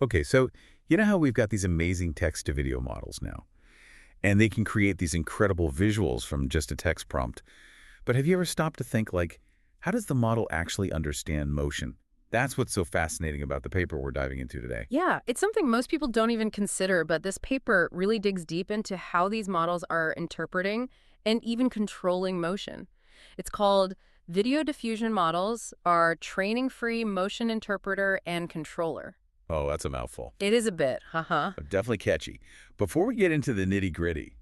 Okay, so you know how we've got these amazing text-to-video models now, and they can create these incredible visuals from just a text prompt. But have you ever stopped to think, like, how does the model actually understand motion? That's what's so fascinating about the paper we're diving into today. Yeah, it's something most people don't even consider, but this paper really digs deep into how these models are interpreting and even controlling motion. It's called Video Diffusion Models are Training-Free Motion Interpreter and Controller. Oh, that's a mouthful. It is a bit, Definitely catchy. Before we get into the nitty-gritty,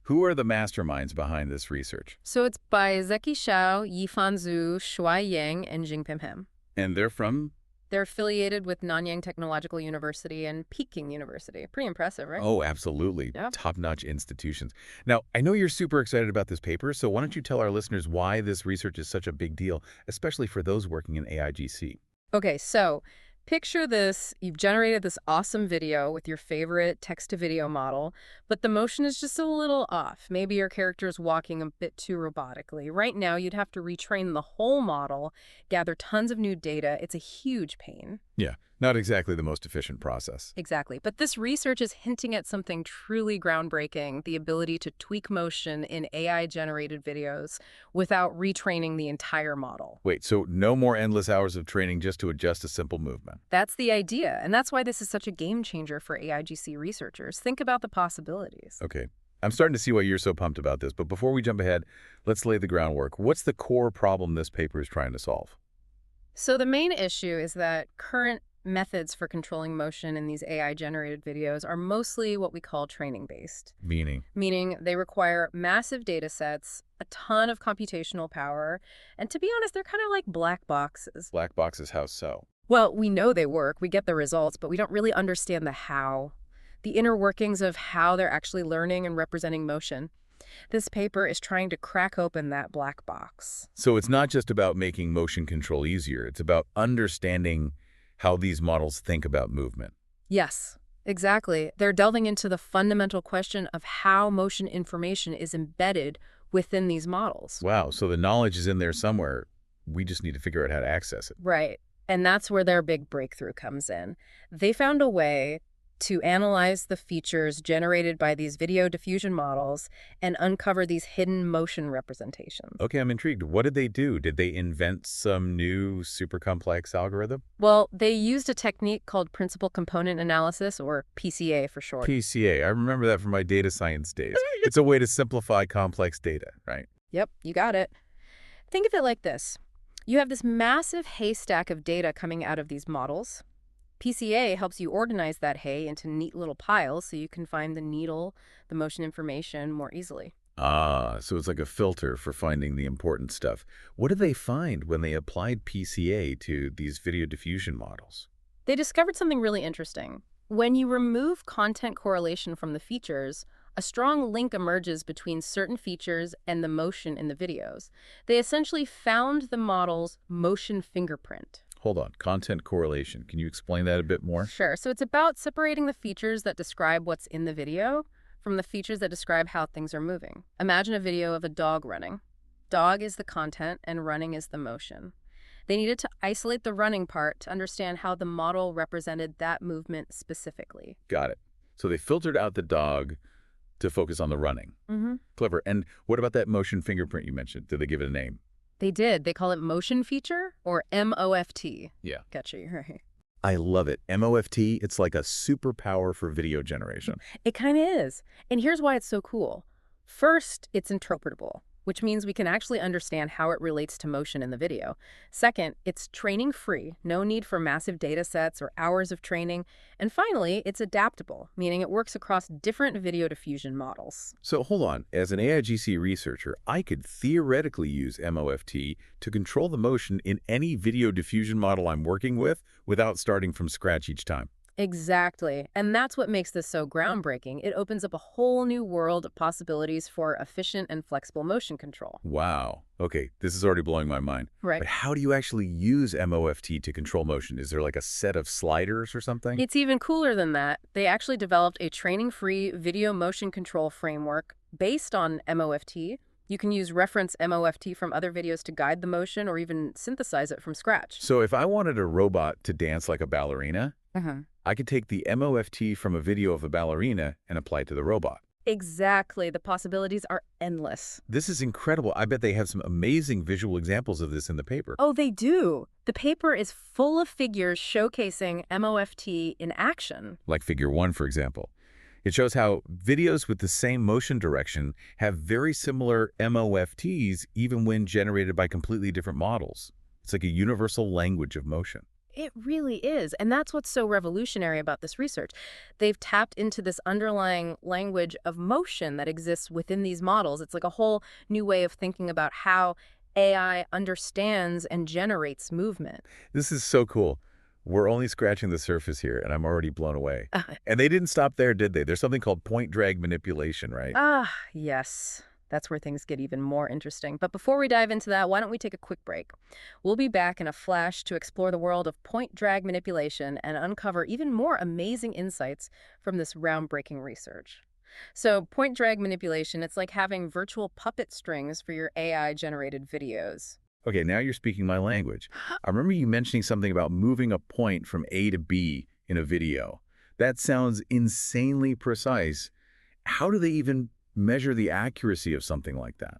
who are the masterminds behind this research? So it's by Zeki Xiao, Yifan Zhu, Shuai Yang, and Jingping Hem. And they're from? They're affiliated with Nanyang Technological University and Peking University. Pretty impressive, right? Oh, absolutely. Yeah. Top-notch institutions. Now, I know you're super excited about this paper, so why don't you tell our listeners why this research is such a big deal, especially for those working in AIGC? Okay, so picture this. You've generated this awesome video with your favorite text-to-video model, but the motion is just a little off. Maybe your character is walking a bit too robotically. Right now, you'd have to retrain the whole model, gather tons of new data. It's a huge pain. Yeah, not exactly the most efficient process. Exactly. But this research is hinting at something truly groundbreaking, the ability to tweak motion in AI-generated videos without retraining the entire model. Wait, so no more endless hours of training just to adjust a simple movement? That's the idea, and that's why this is such a game changer for AIGC researchers. Think about the possibilities. Okay, I'm starting to see why you're so pumped about this, but before we jump ahead, let's lay the groundwork. What's the core problem this paper is trying to solve? So the main issue is that current methods for controlling motion in these AI-generated videos are mostly what we call training-based. Meaning they require massive data sets, a ton of computational power, and to be honest, they're kind of like black boxes. Black boxes, how so? Well, we know they work, we get the results, but we don't really understand the how, the inner workings of how they're actually learning and representing motion. This paper is trying to crack open that black box. So it's not just about making motion control easier, it's about understanding how these models think about movement. Yes, exactly. They're delving into the fundamental question of how motion information is embedded within these models. Wow, so the knowledge is in there somewhere. We just need to figure out how to access it. Right. And that's where their big breakthrough comes in. They found a way to analyze the features generated by these video diffusion models and uncover these hidden motion representations. Okay, I'm intrigued. What did they do? Did they invent some new super complex algorithm? Well, they used a technique called principal component analysis, or PCA for short. PCA. I remember that from my data science days. It's a way to simplify complex data, right? Yep, you got it. Think of it like this. You have this massive haystack of data coming out of these models. PCA helps you organize that hay into neat little piles so you can find the needle, the motion information more easily. Ah, so it's like a filter for finding the important stuff. What did they find when they applied PCA to these video diffusion models? They discovered something really interesting. When you remove content correlation from the features, a strong link emerges between certain features and the motion in the videos. They essentially found the model's motion fingerprint. Hold on, content correlation. Can you explain that a bit more? Sure. So it's about separating the features that describe what's in the video from the features that describe how things are moving. Imagine a video of a dog running. Dog is the content and running is the motion. They needed to isolate the running part to understand how the model represented that movement specifically. Got it. So they filtered out the dog to focus on the running. Clever. And what about that motion fingerprint you mentioned? Did they give it a name? They did. They call it motion feature, or MOFT. Yeah. Gotcha, right. I love it. MOFT, it's like a superpower for video generation. It kind of is. And here's why it's so cool. First, it's interpretable, which means we can actually understand how it relates to motion in the video. Second, it's training-free, no need for massive data sets or hours of training. And finally, it's adaptable, meaning it works across different video diffusion models. So hold on, as an AIGC researcher, I could theoretically use MOFT to control the motion in any video diffusion model I'm working with without starting from scratch each time. Exactly. And that's what makes this so groundbreaking. It opens up a whole new world of possibilities for efficient and flexible motion control. Wow. Okay, this is already blowing my mind. Right. But how do you actually use MOFT to control motion? Is there like a set of sliders or something? It's even cooler than that. They actually developed a training-free video motion control framework based on MOFT. You can use reference MOFT from other videos to guide the motion or even synthesize it from scratch. So if I wanted a robot to dance like a ballerina, Uh-huh. I could take the MOFT from a video of a ballerina and apply it to the robot. Exactly. The possibilities are endless. This is incredible. I bet they have some amazing visual examples of this in the paper, Oh, they do. The paper is full of figures showcasing MOFT in action. like Figure 1, for example. It shows how videos with the same motion direction have very similar MOFTs even when generated by completely different models. It's like a universal language of motion. It really is. And that's what's so revolutionary about this research. They've tapped into this underlying language of motion that exists within these models. It's like a whole new way of thinking about how AI understands and generates movement. This is so cool. We're only scratching the surface here, and I'm already blown away. And they didn't stop there, did they? There's something called point drag manipulation, right? Yes. That's where things get even more interesting. But before we dive into that, why don't we take a quick break? We'll be back in a flash to explore the world of point drag manipulation and uncover even more amazing insights from this groundbreaking research. So point drag manipulation, it's like having virtual puppet strings for your AI-generated videos. Okay, now you're speaking my language. I remember you mentioning something about moving a point from A to B in a video. That sounds insanely precise. How do they even measure the accuracy of something like that?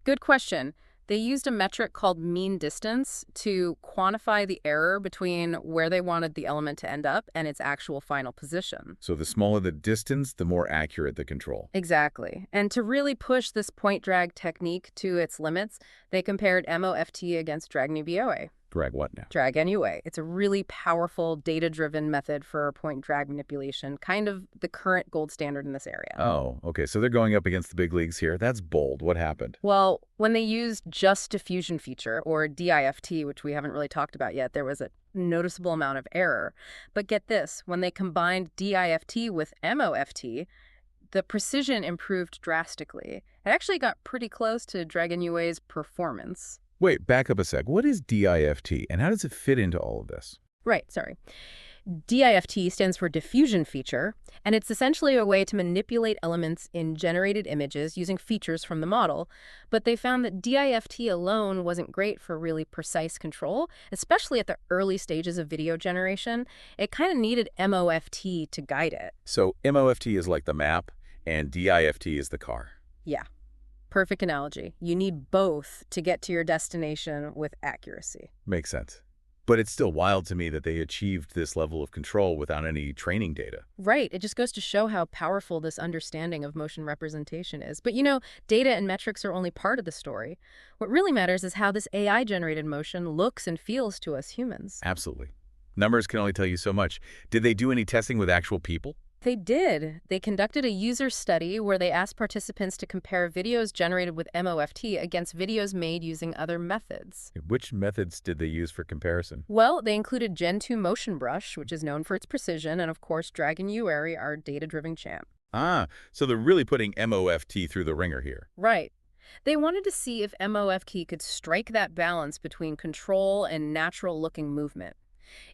Good question. They used a metric called mean distance to quantify the error between where they wanted the element to end up and its actual final position. So the smaller the distance, the more accurate the control. Exactly. And to really push this point drag technique to its limits, they compared MOFT against drag NUBOA. Drag what now? Drag NUA. It's a really powerful, data-driven method for point drag manipulation, kind of the current gold standard in this area. Oh, okay. So they're going up against the big leagues here. That's bold. What happened? Well, when they used just diffusion feature, or DIFT, which we haven't really talked about yet, there was a noticeable amount of error. But get this, when they combined DIFT with MOFT, the precision improved drastically. It actually got pretty close to drag NUA's performance. Wait, back up a sec. What is DIFT, and how does it fit into all of this? Right, sorry. DIFT stands for diffusion feature, and it's essentially a way to manipulate elements in generated images using features from the model. But they found that DIFT alone wasn't great for really precise control, especially at the early stages of video generation. It kind of needed MOFT to guide it. So MOFT is like the map, and DIFT is the car. Yeah, perfect analogy. You need both to get to your destination with accuracy. Makes sense. But it's still wild to me that they achieved this level of control without any training data. Right. It just goes to show how powerful this understanding of motion representation is. But data and metrics are only part of the story. What really matters is how this AI-generated motion looks and feels to us humans. Absolutely. Numbers can only tell you so much. Did they do any testing with actual people? They did. They conducted a user study where they asked participants to compare videos generated with MOFT against videos made using other methods. Which methods did they use for comparison? Well, they included Gen 2 Motion Brush, which is known for its precision, and of course, Dragon UARI, our data-driven champ. So they're really putting MOFT through the ringer here. Right. They wanted to see if MOFT could strike that balance between control and natural-looking movement.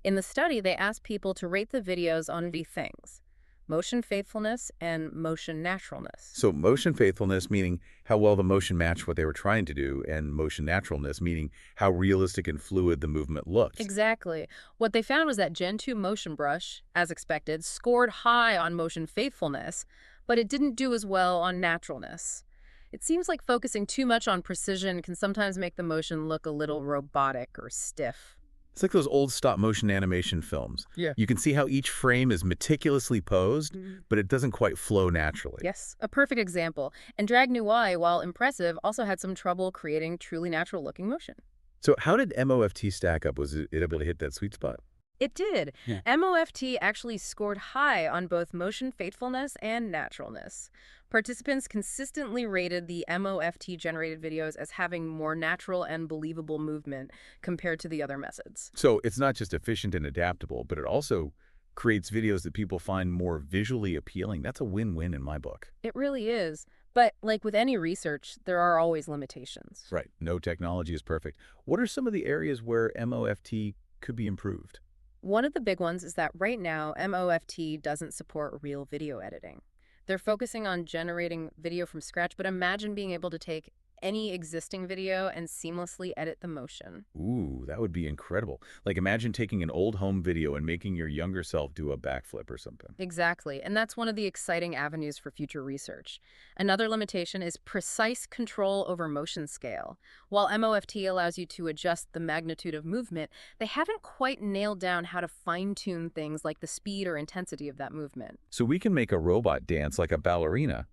In the study, they asked people to rate the videos on three things: motion faithfulness and motion naturalness. So motion faithfulness, meaning how well the motion matched what they were trying to do, and motion naturalness, meaning how realistic and fluid the movement looked. Exactly. What they found was that Gen 2 Motion Brush, as expected, scored high on motion faithfulness, but it didn't do as well on naturalness. It seems like focusing too much on precision can sometimes make the motion look a little robotic or stiff. It's like those old stop-motion animation films. Yeah. You can see how each frame is meticulously posed, but it doesn't quite flow naturally. Yes, a perfect example. And Drag UI, while impressive, also had some trouble creating truly natural-looking motion. So how did MOFT stack up? Was it able to hit that sweet spot? It did. Yeah. MOFT actually scored high on both motion faithfulness and naturalness. Participants consistently rated the MOFT-generated videos as having more natural and believable movement compared to the other methods. So it's not just efficient and adaptable, but it also creates videos that people find more visually appealing. That's a win-win in my book. It really is. But like with any research, there are always limitations. Right. No technology is perfect. What are some of the areas where MOFT could be improved? One of the big ones is that right now, MOFT doesn't support real video editing. They're focusing on generating video from scratch, but imagine being able to take any existing video and seamlessly edit the motion. Ooh, that would be incredible. Like imagine taking an old home video and making your younger self do a backflip or something. Exactly, and that's one of the exciting avenues for future research. Another limitation is precise control over motion scale. While MOFT allows you to adjust the magnitude of movement, they haven't quite nailed down how to fine-tune things like the speed or intensity of that movement. So we can make a robot dance like a ballerina,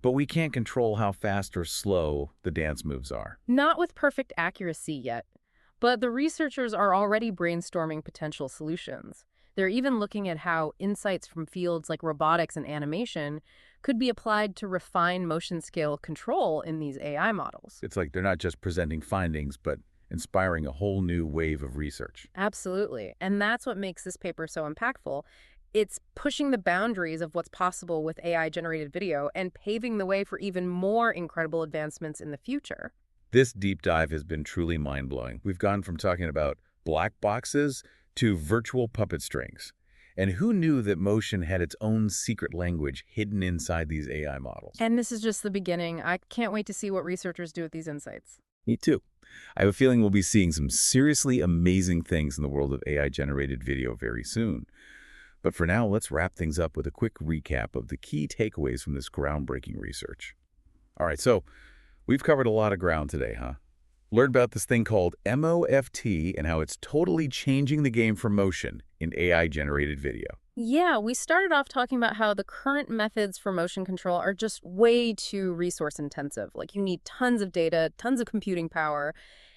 but we can't control how fast or slow the dance moves are. Not with perfect accuracy yet, but the researchers are already brainstorming potential solutions. They're even looking at how insights from fields like robotics and animation could be applied to refine motion scale control in these AI models. It's like they're not just presenting findings, but inspiring a whole new wave of research. Absolutely. And that's what makes this paper so impactful. It's pushing the boundaries of what's possible with AI-generated video and paving the way for even more incredible advancements in the future. This deep dive has been truly mind-blowing. We've gone from talking about black boxes to virtual puppet strings. And who knew that motion had its own secret language hidden inside these AI models? And this is just the beginning. I can't wait to see what researchers do with these insights. Me too. I have a feeling we'll be seeing some seriously amazing things in the world of AI-generated video very soon. But for now, let's wrap things up with a quick recap of the key takeaways from this groundbreaking research. All right, so we've covered a lot of ground today, huh? Learned about this thing called MOFT and how it's totally changing the game for motion in AI-generated video. Yeah, we started off talking about how the current methods for motion control are just way too resource intensive. Like you need tons of data, tons of computing power,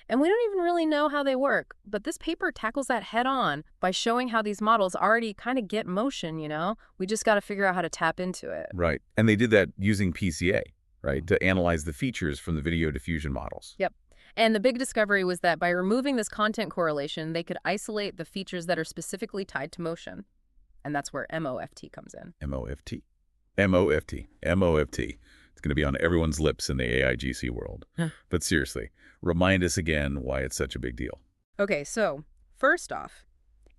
and we don't even really know how they work. But this paper tackles that head on by showing how these models already kind of get motion, you know? We just got to figure out how to tap into it. Right. And they did that using PCA, right, to analyze the features from the video diffusion models. Yep. And the big discovery was that by removing this content correlation, they could isolate the features that are specifically tied to motion. And that's where MOFT comes in. MOFT. MOFT. MOFT. It's going to be on everyone's lips in the AIGC world. But seriously, remind us again why it's such a big deal. Okay, so first off,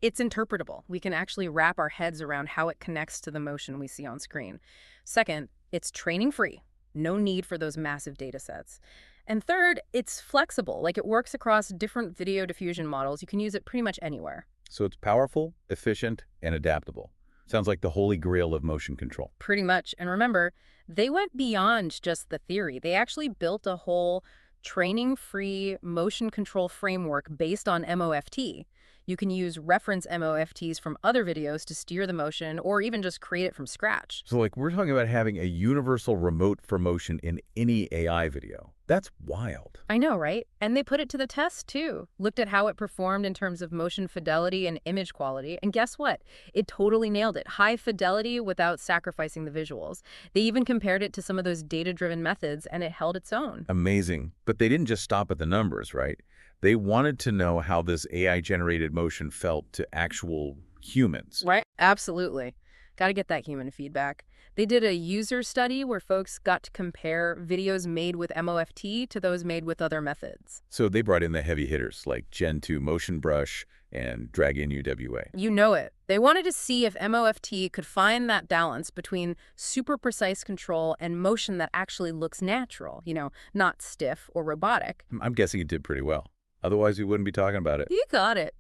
it's interpretable. We can actually wrap our heads around how it connects to the motion we see on screen. Second, it's training-free. No need for those massive data sets. And third, it's flexible. Like it works across different video diffusion models. You can use it pretty much anywhere. So it's powerful, efficient, and adaptable. Sounds like the holy grail of motion control. Pretty much. And remember, they went beyond just the theory. They actually built a whole training-free motion control framework based on MOFT. You can use reference MOFTs from other videos to steer the motion or even just create it from scratch. So like we're talking about having a universal remote for motion in any AI video. That's wild. I know, right? And they put it to the test, too. Looked at how it performed in terms of motion fidelity and image quality. And guess what? It totally nailed it. High fidelity without sacrificing the visuals. They even compared it to some of those data-driven methods, and it held its own. Amazing. But they didn't just stop at the numbers, right? They wanted to know how this AI-generated motion felt to actual humans. Right? Absolutely. Got to get that human feedback. They did a user study where folks got to compare videos made with MOFT to those made with other methods. So they brought in the heavy hitters like Gen 2 Motion Brush and Drag in UWA. You know it. They wanted to see if MOFT could find that balance between super precise control and motion that actually looks natural, you know, not stiff or robotic. I'm guessing it did pretty well. Otherwise, we wouldn't be talking about it. You got it.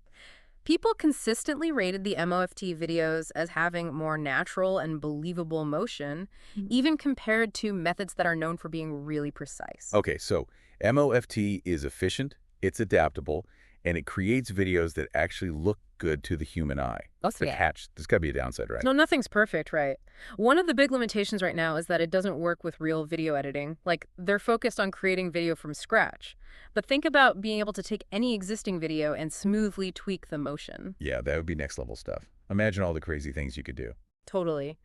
People consistently rated the MOFT videos as having more natural and believable motion, even compared to methods that are known for being really precise. Okay, so MOFT is efficient, it's adaptable, and it creates videos that actually look good to the human eye. That's the catch. There's got to be a downside, right? No, nothing's perfect, right? One of the big limitations right now is that it doesn't work with real video editing. Like, they're focused on creating video from scratch. But think about being able to take any existing video and smoothly tweak the motion. Yeah, that would be next level stuff. Imagine all the crazy things you could do. Totally.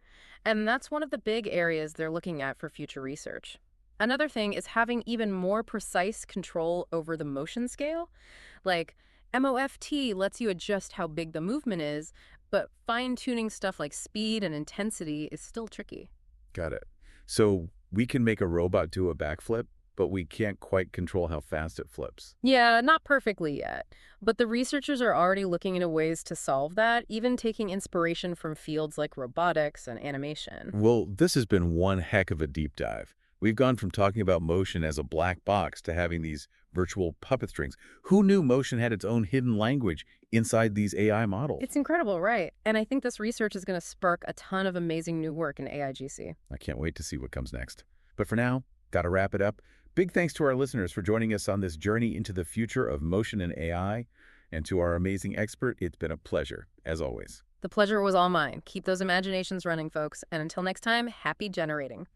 And that's one of the big areas they're looking at for future research. Another thing is having even more precise control over the motion scale. Like, MOFT lets you adjust how big the movement is, but fine-tuning stuff like speed and intensity is still tricky. Got it. So we can make a robot do a backflip, but we can't quite control how fast it flips. Yeah, not perfectly yet. But the researchers are already looking into ways to solve that, even taking inspiration from fields like robotics and animation. Well, this has been one heck of a deep dive. We've gone from talking about motion as a black box to having these virtual puppet strings. Who knew motion had its own hidden language inside these AI models? It's incredible, right? And I think this research is going to spark a ton of amazing new work in AIGC. I can't wait to see what comes next. But for now, got to wrap it up. Big thanks to our listeners for joining us on this journey into the future of motion and AI. And to our amazing expert, it's been a pleasure, as always. The pleasure was all mine. Keep those imaginations running, folks. And until next time, happy generating.